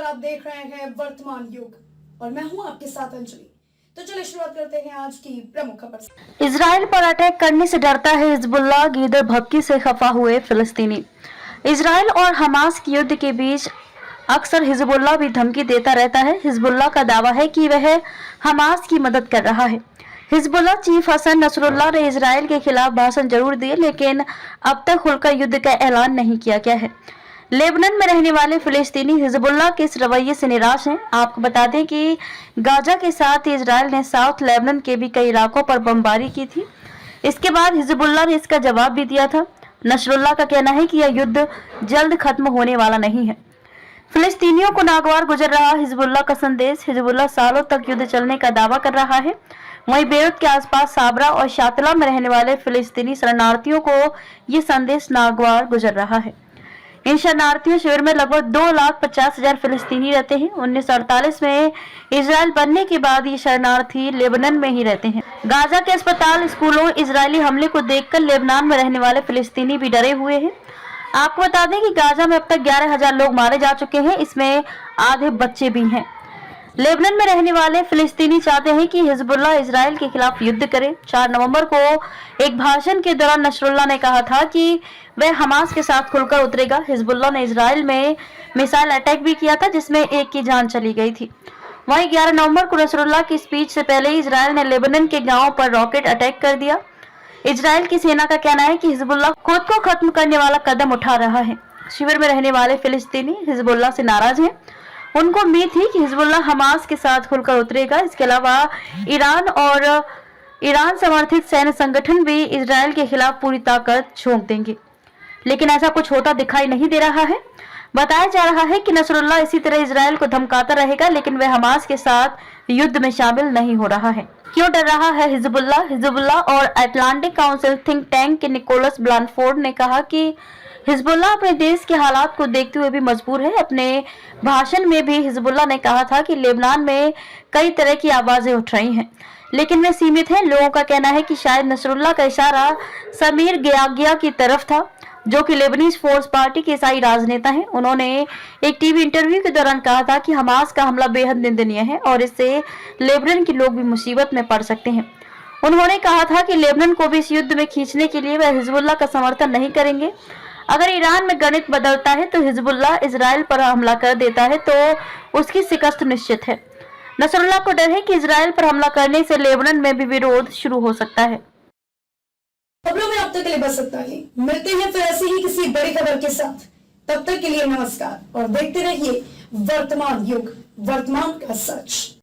आप देख रहे हैं वर्तमान युग और मैं हूं आपके साथ अंजलि। तो चलिए शुरुआत करते हैं आज की प्रमुख खबर से। इजराइल पर अटैक करने से डरता है हिजबुल्लाह, गीदड़ भभकी से खफा हुए फिलिस्तीनी। इजराइल और हमास के युद्ध के बीच अक्सर हिजबुल्लाह भी धमकी देता रहता है। हिजबुल्लाह का दावा है कि वह हमास की मदद कर रहा है। हिजबुल्लाह चीफ हसन नसरुल्लाह ने इजराइल के खिलाफ भाषण जरूर दिए, लेकिन अब तक खुलकर युद्ध का ऐलान नहीं किया गया है। लेबनान में रहने वाले फिलिस्तीनी हिजबुल्लाह के इस रवैये से निराश हैं। आपको बता दें कि गाजा के साथ इजराइल ने साउथ लेबनान के भी कई इलाकों पर बमबारी की थी। इसके बाद हिजबुल्लाह ने इसका जवाब भी दिया था। नसरुल्लाह का कहना है कि यह युद्ध जल्द खत्म होने वाला नहीं है। फिलिस्तीनियों को नागवार गुजर रहा हिजबुल्लाह का संदेश। हिजबुल्लाह सालों तक युद्ध चलने का दावा कर रहा है। वहीं बेरूत के आसपास साबरा और शातला में रहने वाले फिलिस्तीनी शरणार्थियों को ये संदेश नागवार गुजर रहा है। इन शरणार्थियों शिविर में लगभग 2,50,000 फिलिस्तीनी रहते हैं। 1948 में इजराइल बनने के बाद ये शरणार्थी लेबनान में ही रहते हैं। गाजा के अस्पताल, स्कूलों, इजरायली हमले को देखकर लेबनान में रहने वाले फिलिस्तीनी भी डरे हुए हैं। आपको बता दें कि गाजा में अब तक 11,000 लोग मारे जा चुके हैं, इसमें आधे बच्चे भी हैं। लेबनान में रहने वाले फिलिस्तीनी चाहते हैं कि हिजबुल्लाह इजराइल के खिलाफ युद्ध करे। 4 नवंबर को एक भाषण के दौरान नसरुल्लाह ने कहा था कि वह हमास के साथ खुलकर उतरेगा। हिजबुल्लाह ने इजराइल में मिसाइल अटैक भी किया था, जिसमें एक की जान चली गई थी। वहीं 11 नवंबर को नसरुल्लाह की स्पीच से पहले ही इजराइल ने लेबनान के गांवों पर रॉकेट अटैक कर दिया। इजराइल की सेना का कहना है कि हिजबुल्लाह खुद को खत्म करने वाला कदम उठा रहा है। शिविर में रहने वाले फिलिस्तीनी हिजबुल्लाह से नाराज हैं। उनको उम्मीद थी कि हिजबुल्लाह हमास के साथ खुलकर उतरेगा। इसके अलावा ईरान समर्थित सैन्य संगठन भी इजराइल के खिलाफ पूरी ताकत झोंक देंगे, लेकिन ऐसा कुछ होता दिखाई नहीं दे रहा है। बताया जा रहा है कि नसरुल्लाह इसी तरह इजराइल को धमकाता रहेगा, लेकिन वह हमास के साथ युद्ध में शामिल नहीं हो रहा है। क्यों डर रहा है हिजबुल्लाह और अटलांटिक काउंसिल थिंक टैंक के निकोलस ब्लानफोर्ड ने कहा कि हिजबुल्लाह अपने देश के हालात को देखते हुए भी मजबूर है। अपने भाषण में भी हिजबुल्लाह ने कहा था कि लेबनान में कई तरह की आवाजें उठ रही हैं, लेकिन वे सीमित हैं। लोगों का कहना है कि शायद नसरुल्लाह का इशारा समीर गियागिया की तरफ था, जो कि लेबनीज फोर्स पार्टी के ईसाई राजनेता हैं। उन्होंने एक टीवी इंटरव्यू के दौरान कहा था कि हमास का हमला बेहद निंदनीय है और इससे लेबनान के लोग भी मुसीबत में पड़ सकते हैं। उन्होंने कहा था कि लेबनान को भी इस युद्ध में खींचने के लिए वह हिजबुल्लाह का समर्थन नहीं करेंगे। अगर ईरान में गणित बदलता है तो हिजबुल्लाह इजराइल पर हमला कर देता है तो उसकी शिकस्त निश्चित है। नसरुल्लाह को डर है कि इजराइल पर हमला करने से लेबनान में भी विरोध शुरू हो सकता है। खबरों में अब तक के लिए बस इतना ही। मिलते हैं फिर ऐसी ही किसी बड़ी खबर के साथ। तब तक के लिए नमस्कार और देखते रहिए वर्तमान युग, वर्तमान का सच।